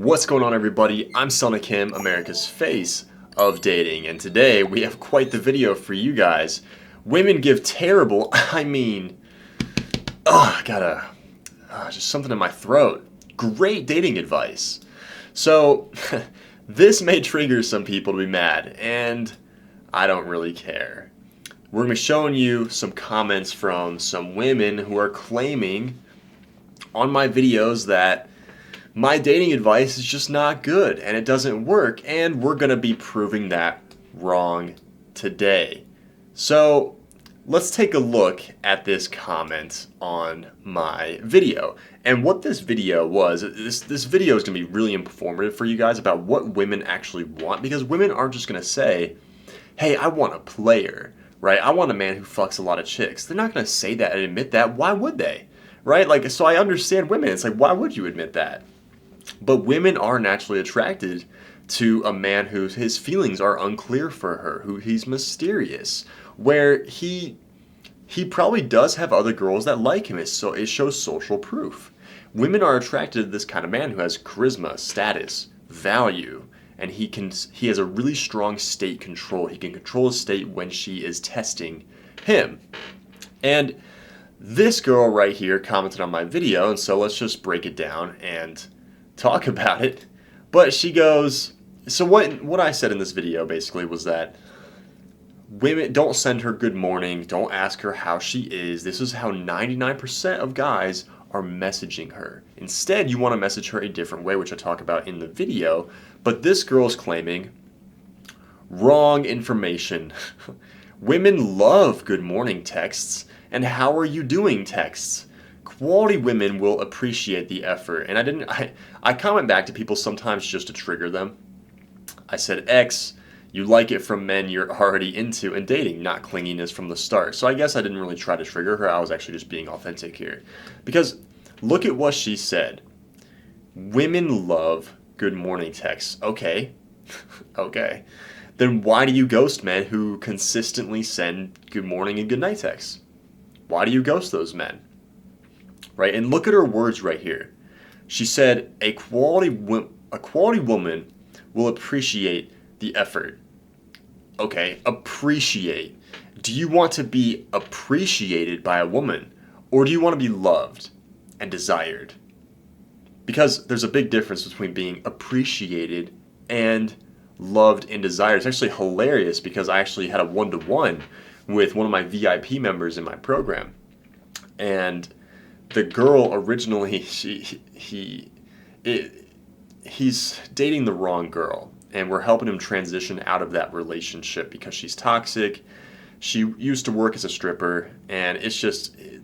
What's going on, everybody? I'm Selna Kim, America's face of dating, and today we have quite the video for you guys. Women give terrible, I got just something in my throat. Great dating advice. So, this may trigger some people to be mad, and I don't really care. We're going to be showing you some comments from some women who are claiming on my videos that my dating advice is just not good and it doesn't work, and we're going to be proving that wrong today. So let's take a look at this comment on my video. And what this video was, this video is going to be really informative for you guys about what women actually want, because women aren't just going to say, hey, I want a player, right? I want a man who fucks a lot of chicks. They're not going to say that and admit that. Why would they? Right? So I understand women. It's like, why would you admit that? But women are naturally attracted to a man his feelings are unclear for her, who he's mysterious, where he probably does have other girls that like him. So it shows social proof. Women are attracted to this kind of man who has charisma, status, value, and he has a really strong state control. He can control his state when she is testing him. And this girl right here commented on my video, and so let's just break it down and talk about it. But she goes, so what I said in this video basically was that women don't send her good morning, don't ask her how she is. This is how 99% of guys are messaging her. Instead, you want to message her a different way, which I talk about in the video. But this girl's claiming wrong information. Women love good morning texts and how are you doing texts. Quality women will appreciate the effort. And I comment back to people sometimes just to trigger them. I said, X, you like it from men you're already into and dating, not clinginess from the start. So I guess I didn't really try to trigger her. I was actually just being authentic here. Because look at what she said. Women love good morning texts. Okay. Okay. Then why do you ghost men who consistently send good morning and good night texts? Why do you ghost those men? Right? And look at her words right here. She said, a quality woman will appreciate the effort. Okay, appreciate. Do you want to be appreciated by a woman, or do you want to be loved and desired? Because there's a big difference between being appreciated and loved and desired. It's actually hilarious because I actually had a one-to-one with one of my VIP members in my program. And the girl originally, he's dating the wrong girl, and we're helping him transition out of that relationship because she's toxic. She used to work as a stripper, and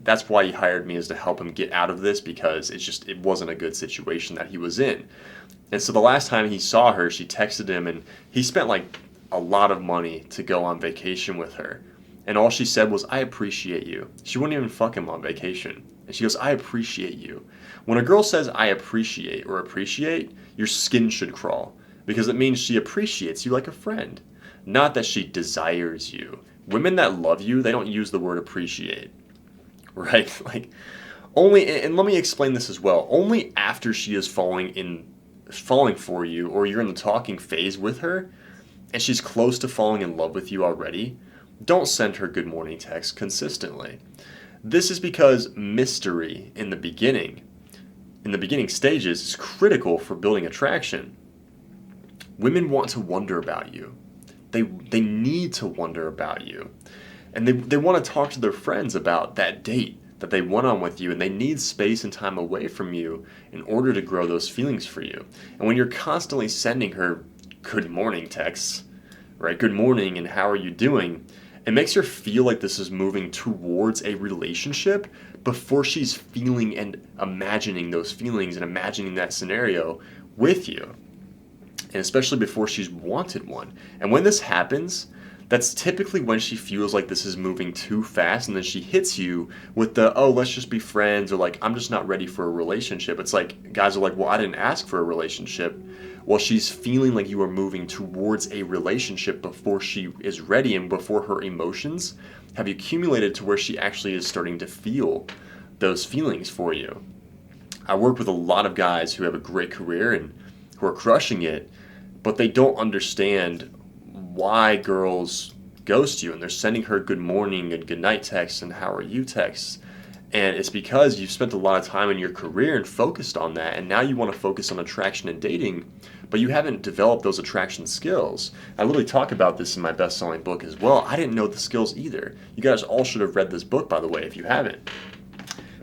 that's why he hired me, is to help him get out of this, because it wasn't a good situation that he was in. And so the last time he saw her, she texted him, and he spent like a lot of money to go on vacation with her. And all she said was, I appreciate you. She wouldn't even fuck him on vacation. And she goes, I appreciate you. When a girl says, I appreciate, your skin should crawl. Because it means she appreciates you like a friend. Not that she desires you. Women that love you, they don't use the word appreciate. Right? And let me explain this as well. Only after she is falling for you, or you're in the talking phase with her, and she's close to falling in love with you already, don't send her good morning texts consistently. This is because mystery in the beginning stages, is critical for building attraction. Women want to wonder about you. They need to wonder about you. And they want to talk to their friends about that date that they went on with you, and they need space and time away from you in order to grow those feelings for you. And when you're constantly sending her good morning texts, right? Good morning and how are you doing? It makes her feel like this is moving towards a relationship before she's feeling and imagining those feelings and imagining that scenario with you. And especially before she's wanted one. And when this happens, that's typically when she feels like this is moving too fast, and then she hits you with the, oh, let's just be friends, or like, I'm just not ready for a relationship. It's like, guys are like, well, I didn't ask for a relationship. Well, she's feeling like you are moving towards a relationship before she is ready and before her emotions have accumulated to where she actually is starting to feel those feelings for you. I work with a lot of guys who have a great career, and who are crushing it, but they don't understand why girls ghost you, and they're sending her good morning and good night texts and how are you texts. And it's because you've spent a lot of time in your career and focused on that, and now you want to focus on attraction and dating, but you haven't developed those attraction skills. I literally talk about this in my best-selling book as well. I didn't know the skills either. You guys all should have read this book, by the way, if you haven't.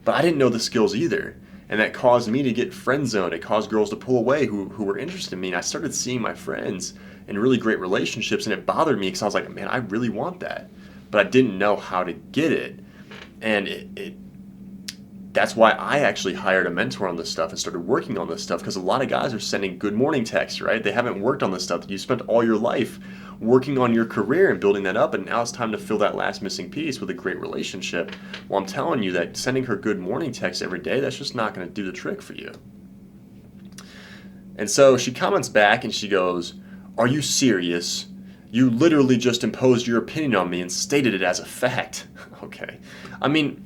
But I didn't know the skills either, and that caused me to get friend-zoned. It caused girls to pull away who were interested in me, and I started seeing my friends in really great relationships, and it bothered me because I was like, man, I really want that, but I didn't know how to get it. And that's why I actually hired a mentor on this stuff and started working on this stuff, because a lot of guys are sending good morning texts, right? They haven't worked on this stuff. You spent all your life working on your career and building that up, and now it's time to fill that last missing piece with a great relationship. Well, I'm telling you that sending her good morning texts every day, that's just not going to do the trick for you. And so she comments back and she goes, "Are you serious? You literally just imposed your opinion on me and stated it as a fact." Okay. I mean,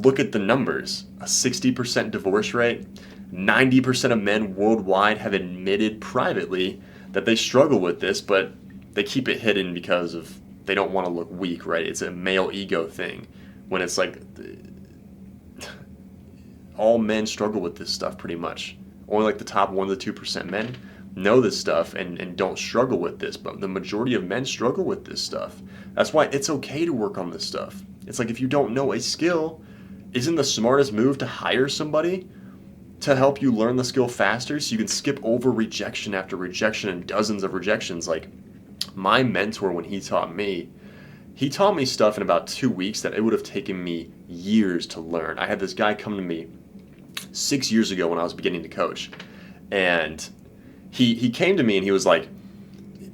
look at the numbers. A 60% divorce rate. 90% of men worldwide have admitted privately that they struggle with this, but they keep it hidden because of they don't want to look weak, right? It's a male ego thing. When it's like all men struggle with this stuff pretty much. Only like the top 1 to 2% men know this stuff and don't struggle with this, but the majority of men struggle with this stuff. That's why it's okay to work on this stuff. It's like if you don't know a skill, isn't the smartest move to hire somebody to help you learn the skill faster so you can skip over rejection after rejection and dozens of rejections? Like my mentor, when he taught me stuff in about 2 weeks that it would have taken me years to learn. I had this guy come to me 6 years ago when I was beginning to coach, and he came to me and he was like,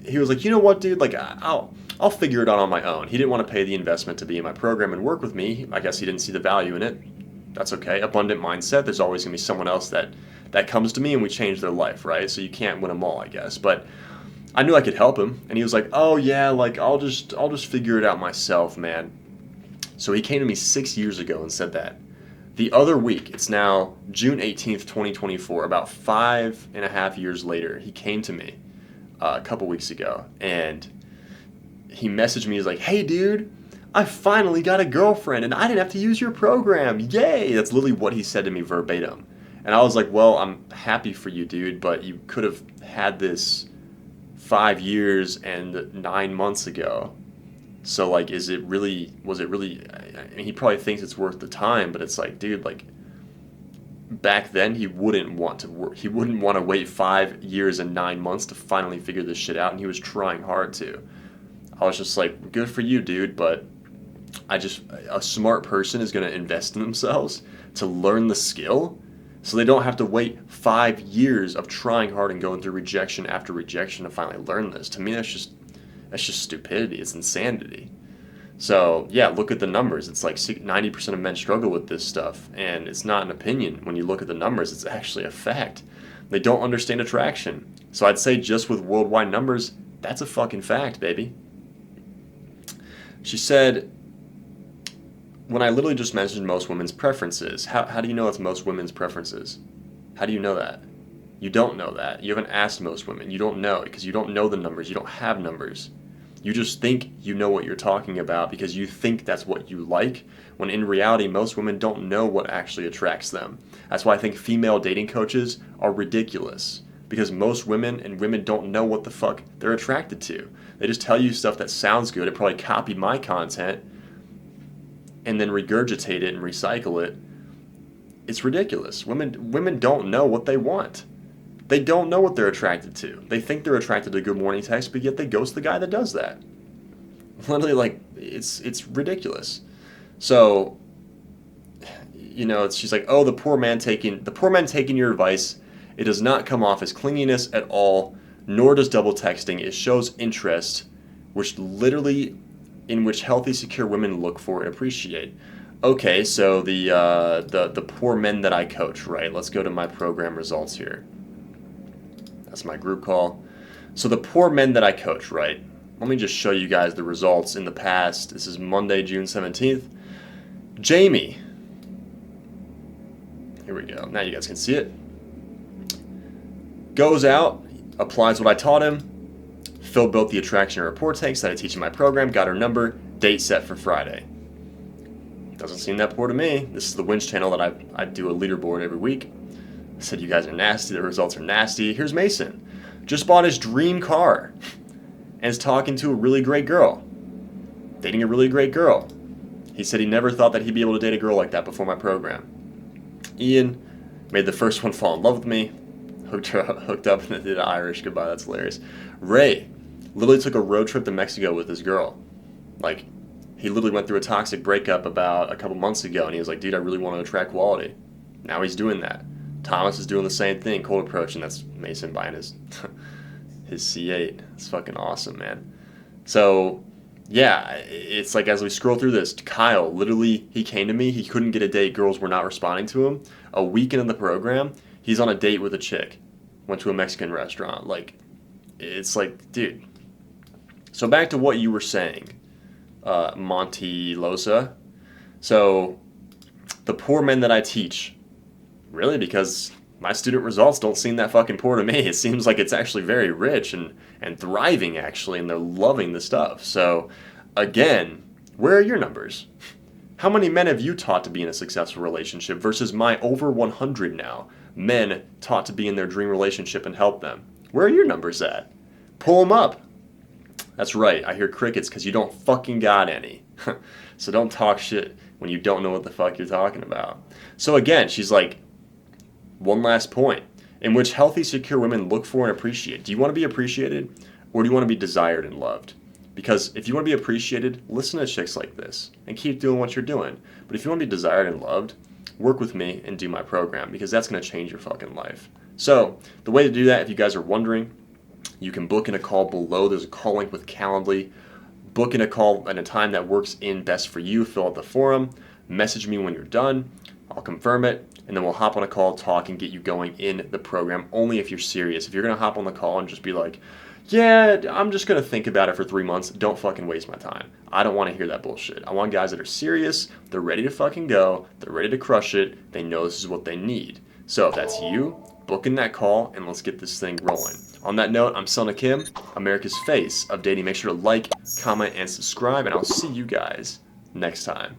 you know what, dude, like I'll figure it out on my own. He didn't want to pay the investment to be in my program and work with me. I guess he didn't see the value in it. That's okay. Abundant mindset. There's always going to be someone else that comes to me and we change their life, right? So you can't win them all, I guess. But I knew I could help him, and he was like, "Oh yeah, like I'll just figure it out myself, man." So he came to me 6 years ago and said that. The other week, it's now June 18th, 2024, about 5.5 years later, he came to me a couple weeks ago, and he messaged me. He's like, "Hey, dude, I finally got a girlfriend, and I didn't have to use your program. Yay!" That's literally what he said to me verbatim. And I was like, "Well, I'm happy for you, dude, but you could have had this 5 years and 9 months ago. So, like, was it really, I mean, he probably thinks it's worth the time, but it's like, dude, like, back then he wouldn't want to work. He wouldn't want to wait 5 years and 9 months to finally figure this shit out, and he was trying hard to. I was just like, good for you, dude, but a smart person is going to invest in themselves to learn the skill so they don't have to wait 5 years of trying hard and going through rejection after rejection to finally learn this. To me, that's just stupidity. It's insanity. So, yeah, look at the numbers. It's like 90% of men struggle with this stuff, and it's not an opinion. When you look at the numbers, it's actually a fact. They don't understand attraction. So I'd say just with worldwide numbers, that's a fucking fact, baby. She said, when I literally just mentioned most women's preferences, how do you know it's most women's preferences? How do you know that? You don't know that. You haven't asked most women. You don't know because you don't know the numbers. You don't have numbers. You just think you know what you're talking about because you think that's what you like, when in reality, most women don't know what actually attracts them. That's why I think female dating coaches are ridiculous, because most women don't know what the fuck they're attracted to. They just tell you stuff that sounds good. It probably copied my content and then regurgitate it and recycle it. It's ridiculous. Women don't know what they want. They don't know what they're attracted to. They think they're attracted to good morning text, but yet they ghost the guy that does that. Literally, like, it's ridiculous. So, you know, she's like, "Oh, the poor man taking your advice. It does not come off as clinginess at all, nor does double texting. It shows interest, in which healthy, secure women look for and appreciate." Okay, so the poor men that I coach, right? Let's go to my program results here. That's my group call. So the poor men that I coach, right? Let me just show you guys the results in the past. This is Monday, June 17th. Jamie. Here we go. Now you guys can see it. Goes out, applies what I taught him, filled both the attraction and rapport tanks that I teach in my program, got her number, date set for Friday. Doesn't seem that poor to me. This is the Winch channel that I do a leaderboard every week. I said, you guys are nasty, the results are nasty. Here's Mason. Just bought his dream car and is talking to a really great girl. Dating a really great girl. He said he never thought that he'd be able to date a girl like that before my program. Ian made the first one fall in love with me. Hooked up and did an Irish goodbye. That's hilarious. Ray literally took a road trip to Mexico with this girl. Like, he literally went through a toxic breakup about a couple months ago, and he was like, dude, I really want to attract quality. Now he's doing that. Thomas is doing the same thing, cold approach, and that's Mason buying his C8. It's fucking awesome, man. So, yeah, it's like as we scroll through this, Kyle, literally, he came to me. He couldn't get a date. Girls were not responding to him. A week into the program, he's on a date with a chick. Went to a Mexican restaurant. Like, it's like, dude. So back to what you were saying, Monty Losa. So the poor men that I teach, really, because my student results don't seem that fucking poor to me. It seems like it's actually very rich and thriving, actually, and they're loving the stuff. So, again, where are your numbers? How many men have you taught to be in a successful relationship versus my over 100 now men taught to be in their dream relationship and help them? Where are your numbers at? Pull them up. That's right, I hear crickets because you don't fucking got any. So don't talk shit when you don't know what the fuck you're talking about. So again, she's like, one last point, in which healthy, secure women look for and appreciate. Do you want to be appreciated, or do you want to be desired and loved? Because if you want to be appreciated, listen to chicks like this and keep doing what you're doing. But if you want to be desired and loved, work with me and do my program, because that's going to change your fucking life. So the way to do that, if you guys are wondering, you can book in a call below. There's a call link with Calendly. Book in a call at a time that works in best for you. Fill out the forum. Message me when you're done. I'll confirm it, and then we'll hop on a call, talk, and get you going in the program, only if you're serious. If you're going to hop on the call and just be like, yeah, I'm just going to think about it for 3 months, don't fucking waste my time. I don't want to hear that bullshit. I want guys that are serious, they're ready to fucking go, they're ready to crush it, they know this is what they need. So if that's you, book in that call, and let's get this thing rolling. On that note, I'm Selna Kim, America's face of dating. Make sure to like, comment, and subscribe, and I'll see you guys next time.